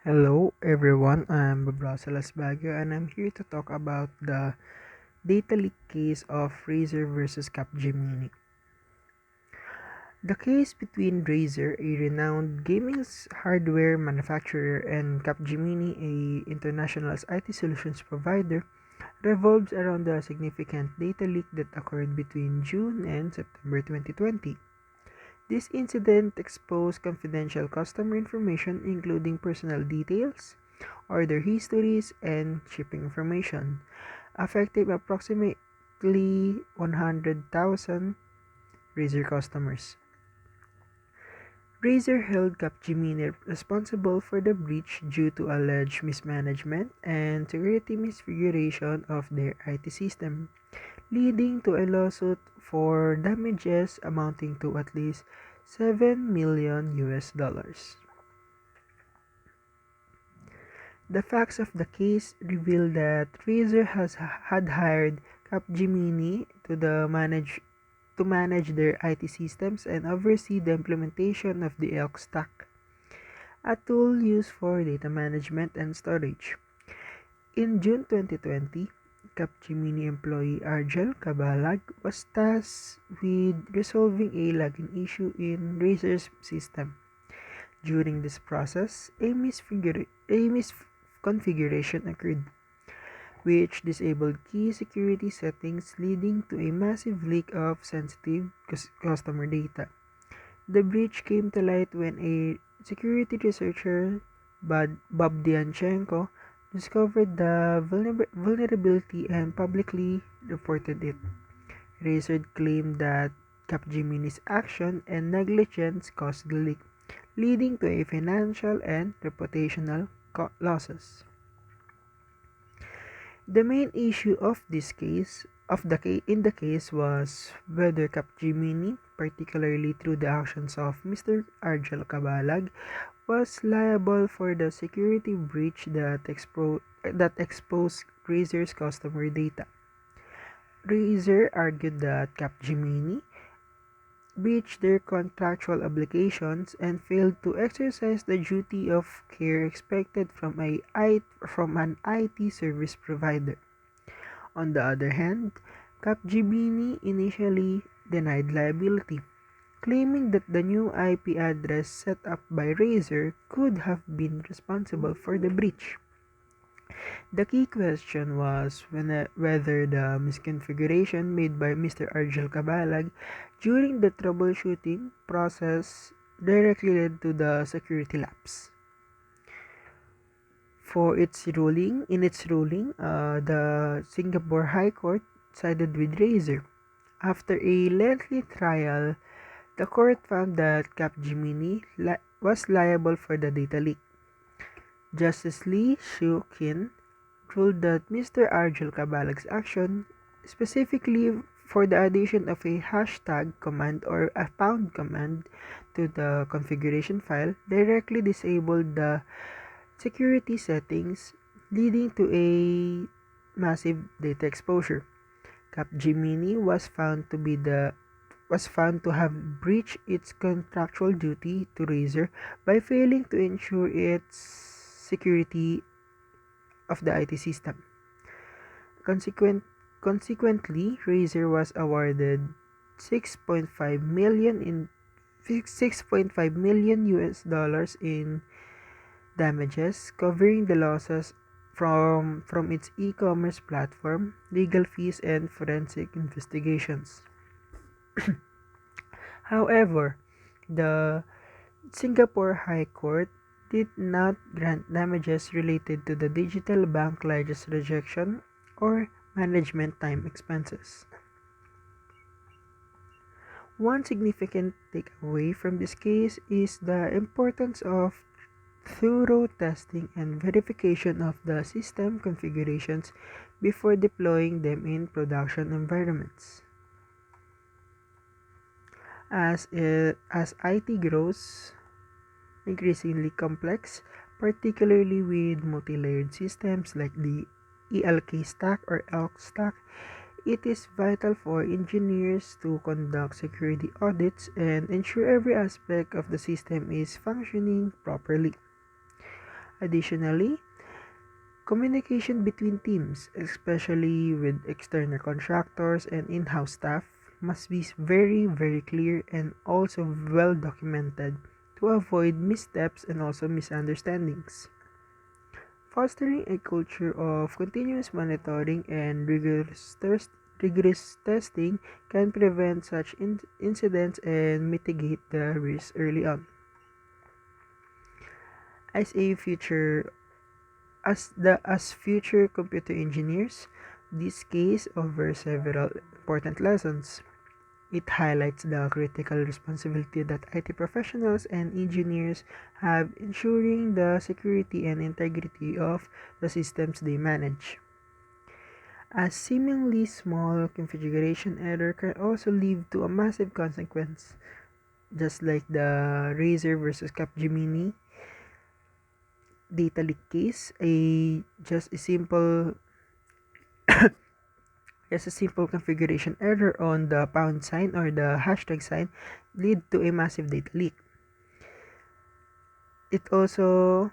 Hello everyone, I'm Babrosalas Baguio and I'm here to talk about the data leak case of Razer versus Capgemini. The case between Razer, a renowned gaming hardware manufacturer, and Capgemini, a international IT solutions provider, revolves around the significant data leak that occurred between June and September 2020. This incident exposed confidential customer information including personal details, order histories, and shipping information, affecting approximately 100,000 Razer customers. Razer held Capgemini responsible for the breach due to alleged mismanagement and security misconfiguration of their IT system, leading to a lawsuit for damages amounting to at least 7 million US dollars. The facts of the case reveal that Razer had hired Capgemini to manage their IT systems and oversee the implementation of the Elk Stack, a tool used for data management and storage. In June 2020, Capgemini employee Argel Kabalag was tasked with resolving a login issue in Razer's system. During this process, a misconfiguration occurred, which disabled key security settings, leading to a massive leak of sensitive customer data. The breach came to light when a security researcher, Bob Dianchenko, discovered the vulnerability and publicly reported it. Razer claimed that Capgemini's action and negligence caused the leak, leading to a financial and reputational losses. The main issue of this case of the ca- in the case was whether Capgemini, particularly through the actions of Mr. Argel Cabalag, was liable for the security breach that exposed Razer's customer data. Razer argued that Capgemini breached their contractual obligations and failed to exercise the duty of care expected from an IT service provider. On the other hand, Capgemini initially denied liability, claiming that the new IP address set up by Razer could have been responsible for the breach. The key question was whether the misconfiguration made by Mr. Argel Cabalag during the troubleshooting process directly led to the security lapse. In its ruling, the Singapore High Court sided with Razer. After a lengthy trial, the court found that Capgemini was liable for the data leak. Justice Lee Shu Kin ruled that Mr. Arjul Cabalag's action, specifically for the addition of a hashtag command or a pound command to the configuration file, directly disabled the security settings, leading to a massive data exposure. Capgemini was found to have breached its contractual duty to Razer by failing to ensure its security of the IT system. Consequent, Consequently, Razer was awarded 6.5 million in 6.5 million US dollars in damages, covering the losses from its e-commerce platform, legal fees, and forensic investigations. However, the Singapore High Court did not grant damages related to the digital bank license rejection or management time expenses. One significant takeaway from this case is the importance of thorough testing and verification of the system configurations before deploying them in production environments. As IT grows increasingly complex, particularly with multi-layered systems like the ELK stack or ELK stack, it is vital for engineers to conduct security audits and ensure every aspect of the system is functioning properly. Additionally, communication between teams, especially with external contractors and in-house staff, must be very, very clear and also well documented to avoid missteps and also misunderstandings. Fostering a culture of continuous monitoring and rigorous testing can prevent such incidents and mitigate the risk early on. As a future as future computer engineers, this case offers several important lessons. It highlights the critical responsibility that IT professionals and engineers have ensuring the security and integrity of the systems they manage. A seemingly small configuration error can also lead to a massive consequence, just like the Razer versus Capgemini data leak case. Just a simple configuration error on the pound sign or the hashtag sign lead to a massive data leak. It also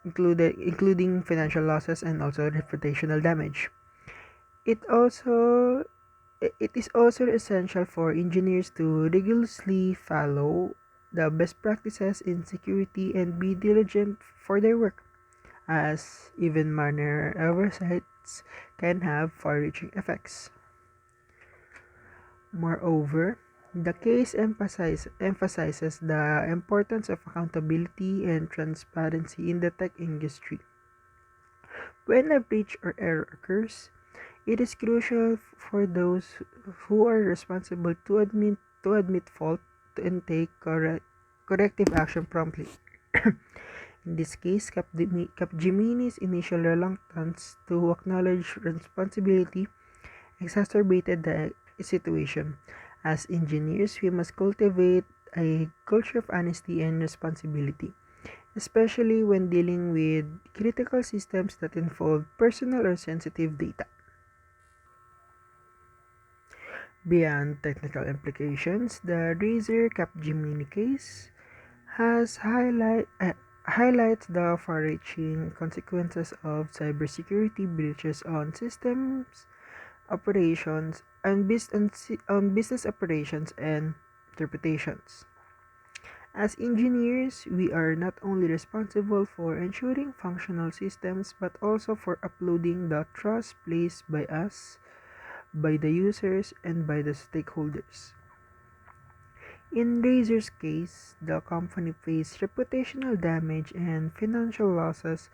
including financial losses and also reputational damage. It also it is also essential for engineers to rigorously follow the best practices in security and be diligent for their work, as even minor oversights can have far-reaching effects. Moreover, the case emphasizes the importance of accountability and transparency in the tech industry. When a breach or error occurs, it is crucial for those who are responsible to admit fault and take corrective action promptly. In this case, Capgemini's initial reluctance to acknowledge responsibility exacerbated the situation. As engineers, we must cultivate a culture of honesty and responsibility, especially when dealing with critical systems that involve personal or sensitive data. Beyond technical implications, the Razer Capgemini case highlights the far-reaching consequences of cybersecurity breaches on systems operations and on business operations and reputations. As engineers, we are not only responsible for ensuring functional systems but also for uploading the trust placed by us, by the users, and by the stakeholders. In Razer's case, the company faced reputational damage and financial losses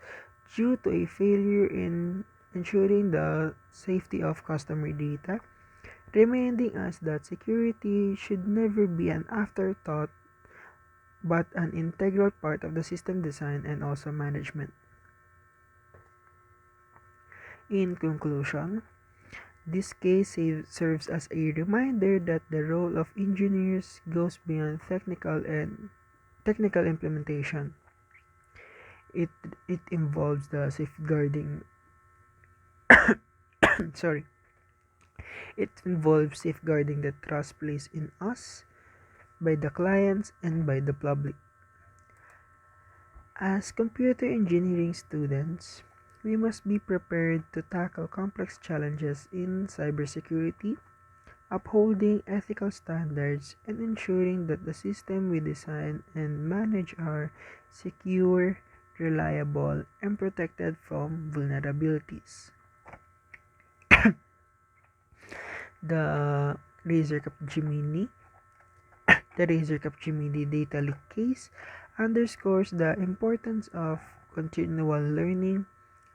due to a failure in ensuring the safety of customer data, reminding us that security should never be an afterthought but an integral part of the system design and also management. In conclusion, this case serves as a reminder that the role of engineers goes beyond technical implementation. It it involves the safeguarding sorry it involves safeguarding the trust placed in us by the clients and by the public. As computer engineering students, we must be prepared to tackle complex challenges in cybersecurity, upholding ethical standards, and ensuring that the system we design and manage are secure, reliable, and protected from vulnerabilities. The Razer Capgemini, the Razer Capgemini data leak case underscores the importance of continual learning,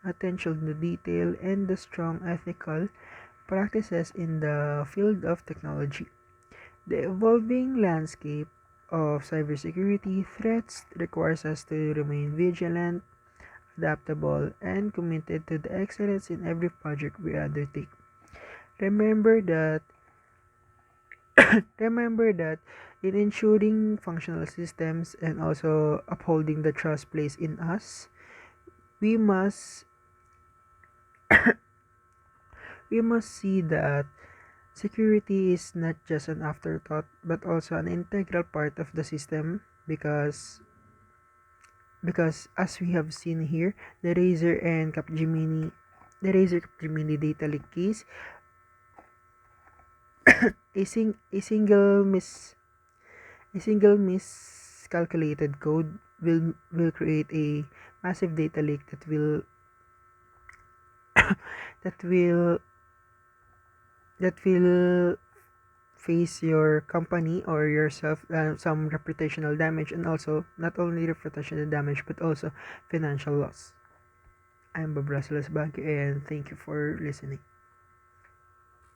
attention to detail, and the strong ethical practices in the field of technology. The evolving landscape of cybersecurity threats requires us to remain vigilant, adaptable, and committed to the excellence in every project we undertake. Remember that remember that in ensuring functional systems and also upholding the trust placed in us, we must we must see that security is not just an afterthought but also an integral part of the system, because because as we have seen here, the Razer Capgemini data leak case, a single miscalculated code will create a massive data leak that will that will face your company or yourself some reputational damage, and also not only reputational damage but also financial loss. I'm Bob Russell Baggio, and thank you for listening.